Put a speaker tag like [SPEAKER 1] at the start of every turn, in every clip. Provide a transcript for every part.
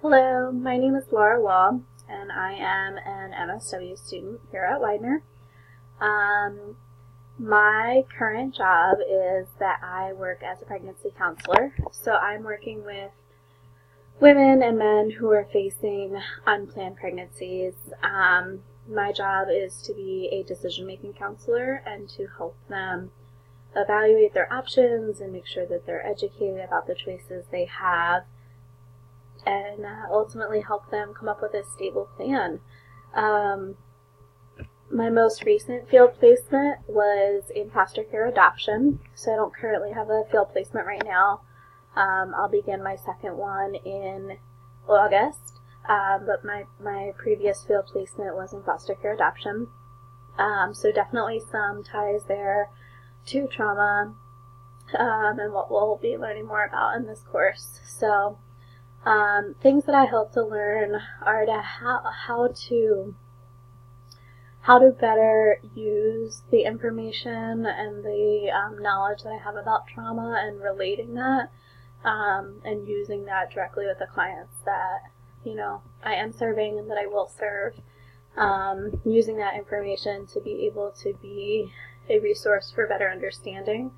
[SPEAKER 1] Hello, my name is Laura Wall, and I am an MSW student here at Widener. Um, my current job is that I work as a pregnancy counselor, so I'm working with women and men who are facing unplanned pregnancies. My job is to be a decision-making counselor and to help them evaluate their options and make sure that they're educated about the choices they have, and ultimately help them come up with a stable plan. My most recent field placement was in foster care adoption, so I don't currently have a field placement right now. I'll begin my second one in August, but my previous field placement was in foster care adoption. So definitely some ties there to trauma, and what we'll be learning more about in this course. So things that I hope to learn are how to better use the information and the knowledge that I have about trauma and relating that and using that directly with the clients that I am serving and that I will serve. Using that information to be able to be a resource for better understanding.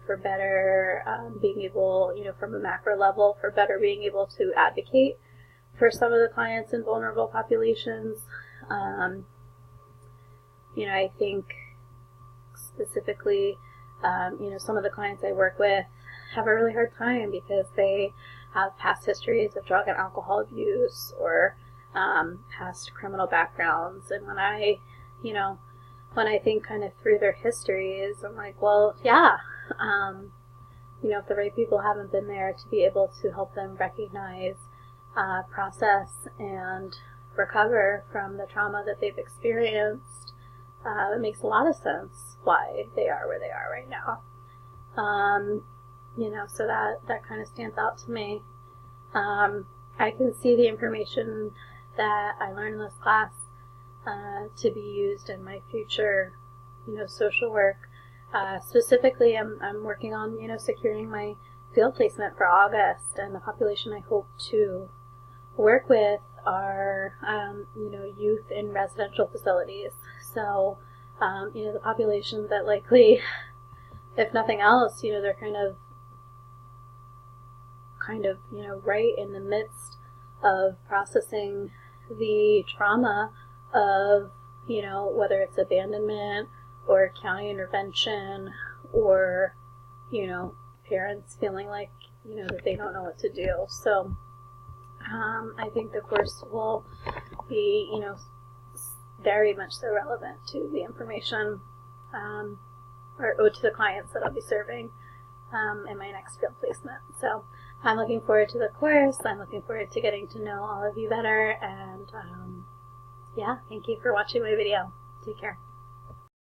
[SPEAKER 1] For better being able, from a macro level, for better being able to advocate for some of the clients in vulnerable populations. I think specifically, some of the clients I work with have a really hard time because they have past histories of drug and alcohol abuse or past criminal backgrounds. And when I think kind of through their histories, I'm like, well, yeah, if the right people haven't been there to be able to help them recognize, process, and recover from the trauma that they've experienced, it makes a lot of sense why they are where they are right now. So that kind of stands out to me. I can see the information that I learned in this class to be used in my future, social work. Specifically, I'm working on, securing my field placement for August, and the population I hope to work with are, youth in residential facilities. So, the population that likely, if nothing else, they're kind of, right in the midst of processing the trauma of, whether it's abandonment or county intervention or, parents feeling like, that they don't know what to do. So I think the course will be, very much so relevant to the information or to the clients that I'll be serving in my next field placement. So I'm looking forward to the course. I'm looking forward to getting to know all of you better. And yeah, thank you for watching my video. Take care.